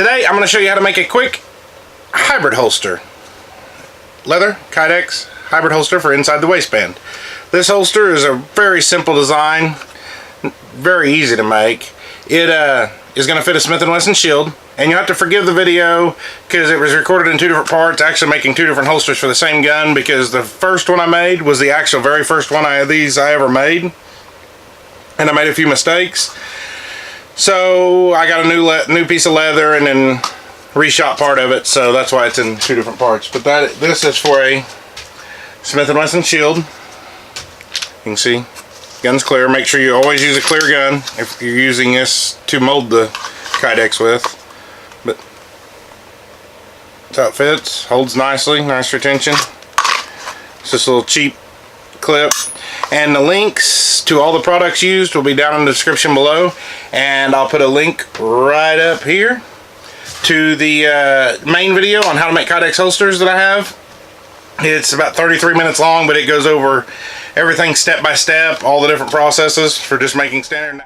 Today I'm going to show you how to make a quick hybrid holster. Leather, Kydex, hybrid holster for inside the waistband. This holster is a very simple design, very easy to make. It is going to fit a Smith & Wesson shield, and you have to forgive the video because it was recorded in two different parts, actually making two different holsters for the same gun, because the first one I made was the actual very first one I ever made, and I made a few mistakes. So I got a new piece of leather and then reshot part of it, so that's why it's in two different parts. But this is for a Smith & Wesson shield. You can see gun's clear. Make sure you always use a clear gun if you're using this to mold the Kydex with. But that's how it fits. Holds nicely, nice retention. It's just a little cheap clip. And the links to all the products used will be down in the description below, and I'll put a link right up here to the main video on how to make Kydex holsters that I have. It's about 33 minutes long, but it goes over everything step by step, all the different processes for just making standard.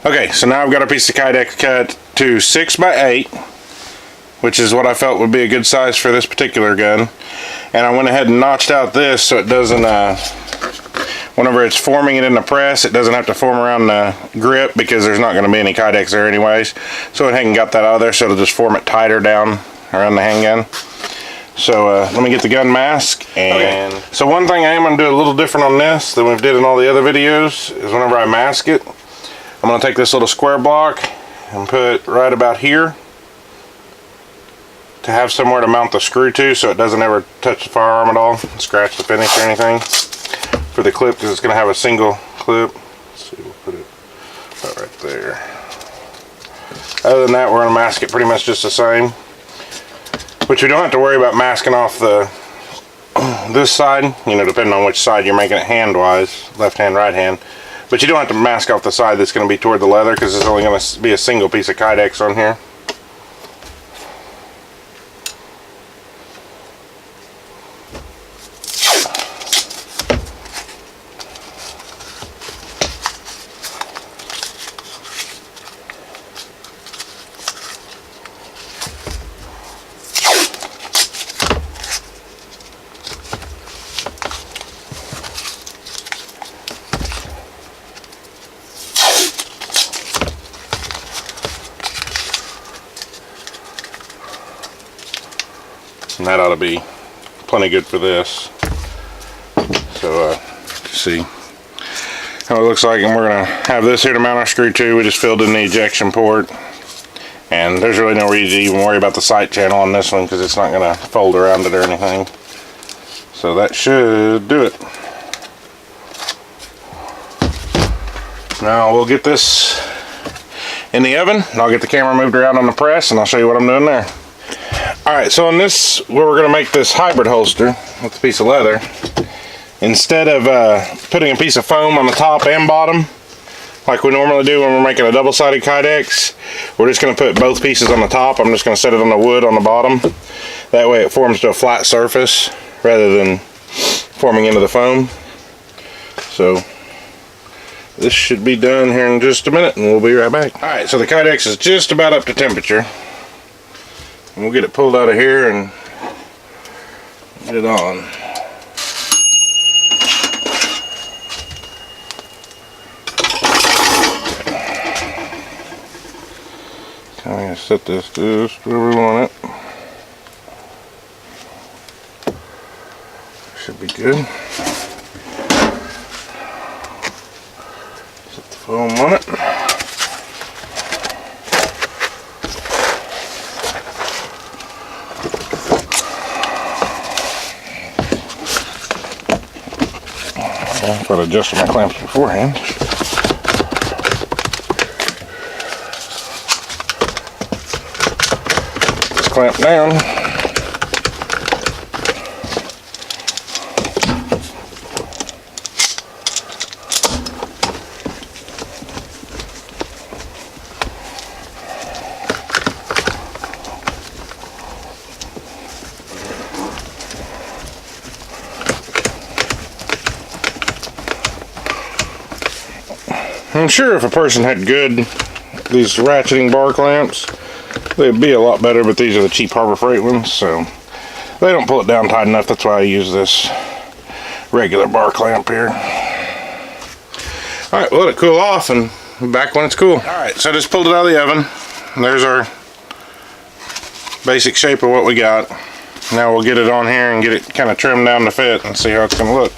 Okay, so now I've got a piece of Kydex cut to 6 by 8, which is what I felt would be a good size for this particular gun. And I went ahead and notched out this so it doesn't, whenever it's forming it in the press, it doesn't have to form around the grip, because there's not going to be any Kydex there anyways. So I went ahead and got that out of there, so it'll just form it tighter down around the handgun. So let me get the gun mask. And okay. So one thing I am going to do a little different on this than we've did in all the other videos is whenever I mask it, I'm going to take this little square block and put right about here to have somewhere to mount the screw to, so it doesn't ever touch the firearm at all, scratch the finish or anything. For the clip, because it's going to have a single clip. Let's see, we'll put it about right there. Other than that, we're going to mask it pretty much just the same. But you don't have to worry about masking off this side, you know, depending on which side you're making it hand-wise, left hand, right hand. But you don't have to mask off the side that's going to be toward the leather, because it's only going to be a single piece of Kydex on here. And that ought to be plenty good for this. So see how it looks like, and we're going to have this here to mount our screw to. We just filled in the ejection port, and there's really no reason to even worry about the sight channel on this one, because it's not going to fold around it or anything. So that should do it. Now we'll get this in the oven, and I'll get the camera moved around on the press, and I'll show you what I'm doing there. Alright, so on this, where we're going to make this hybrid holster with a piece of leather, instead of putting a piece of foam on the top and bottom, like we normally do when we're making a double-sided Kydex, we're just going to put both pieces on the top. I'm just going to set it on the wood on the bottom. That way it forms to a flat surface rather than forming into the foam. So this should be done here in just a minute, and we'll be right back. Alright, so the Kydex is just about up to temperature. And we'll get it pulled out of here and get it on. I'm going to set this just where we want it. Should be good. Set the foam on it. I thought I adjusted my clamps beforehand. Just clamp down. I'm sure if a person had these ratcheting bar clamps, they'd be a lot better, but these are the cheap Harbor Freight ones, so they don't pull it down tight enough. That's why I use this regular bar clamp here. Alright, we'll let it cool off and back when it's cool. Alright, so I just pulled it out of the oven. There's our basic shape of what we got. Now we'll get it on here and get it kind of trimmed down to fit and see how it's going to look.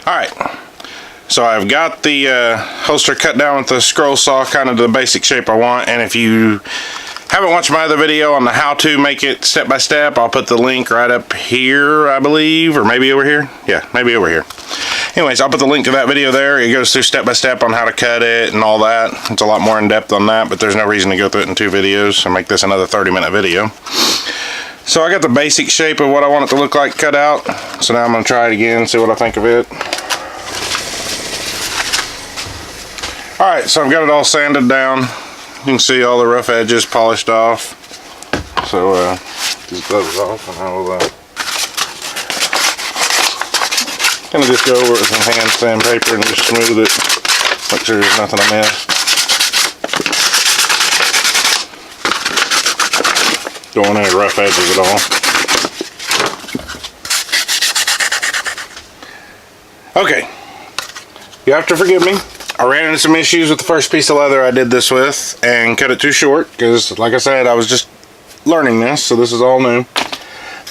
Alright, so I've got the holster cut down with the scroll saw, kind of the basic shape I want, and if you haven't watched my other video on the how to make it step by step, I'll put the link right up here, I believe, or maybe over here. Yeah, maybe over here. Anyways, I'll put the link to that video there. It goes through step by step on how to cut it and all that. It's a lot more in depth on that, but there's no reason to go through it in 2 videos and make this another 30-minute video. So I got the basic shape of what I want it to look like cut out. So now I'm going to try it again, see what I think of it. Alright, so I've got it all sanded down. You can see all the rough edges polished off. So these gloves off and I will kind of just go over it with some hand sandpaper and just smooth it. Make sure there's nothing I missed. Don't want any rough edges at all. Okay, you have to forgive me. I ran into some issues with the first piece of leather I did this with and cut it too short because, like I said, I was just learning this, so this is all new.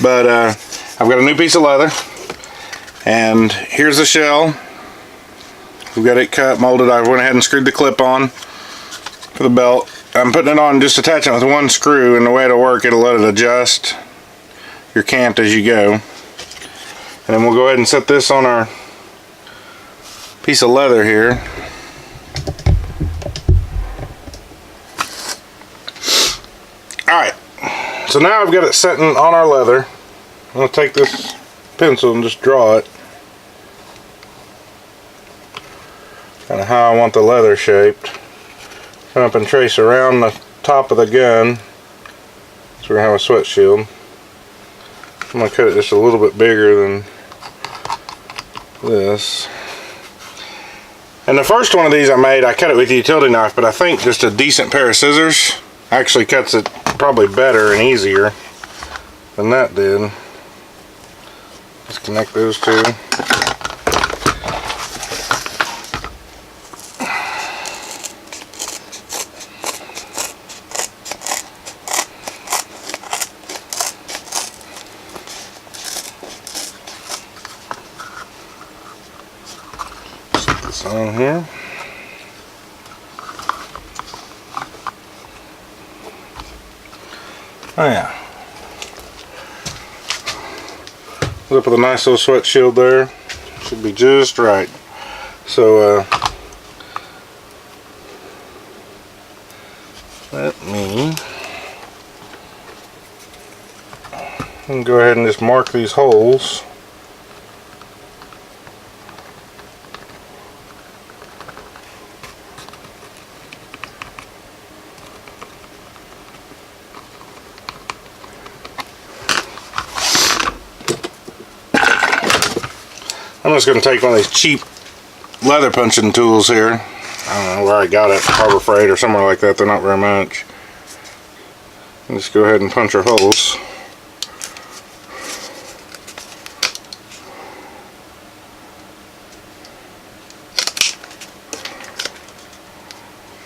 But I've got a new piece of leather, and here's the shell. We've got it cut, molded. I went ahead and screwed the clip on for the belt. I'm putting it on, just attaching it with one screw, and the way it'll work, it'll let it adjust your cant as you go. And then we'll go ahead and set this on our piece of leather here. Alright, so now I've got it setting on our leather. I'm going to take this pencil and just draw it. Kind of how I want the leather shaped. Come up and trace around the top of the gun. So we're going to have a sweat shield. I'm going to cut it just a little bit bigger than this. And the first one of these I made, I cut it with a utility knife, but I think just a decent pair of scissors actually cuts it probably better and easier than that did. Just connect those two. Set this on here. Oh yeah. Up with a nice little sweat shield there. Should be just right. So let me go ahead and just mark these holes. I'm just going to take one of these cheap leather punching tools here. I don't know where I got it, Harbor Freight or somewhere like that. They're not very much. And just go ahead and punch our holes.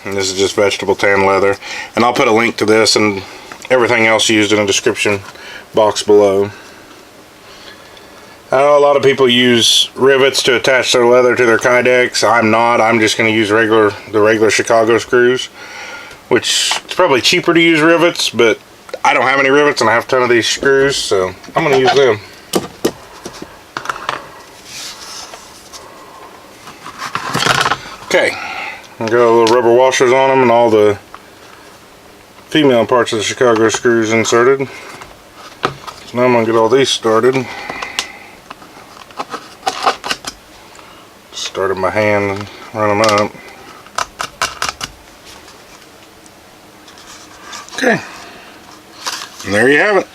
And this is just vegetable tan leather. And I'll put a link to this and everything else used in the description box below. I know a lot of people use rivets to attach their leather to their Kydex. I'm not. I'm just going to use the regular Chicago screws, which it's probably cheaper to use rivets, but I don't have any rivets and I have a ton of these screws, so I'm going to use them. Okay, I've got little rubber washers on them and all the female parts of the Chicago screws inserted. So now I'm going to get all these started. Started my hand and run them up. Okay. And there you have it.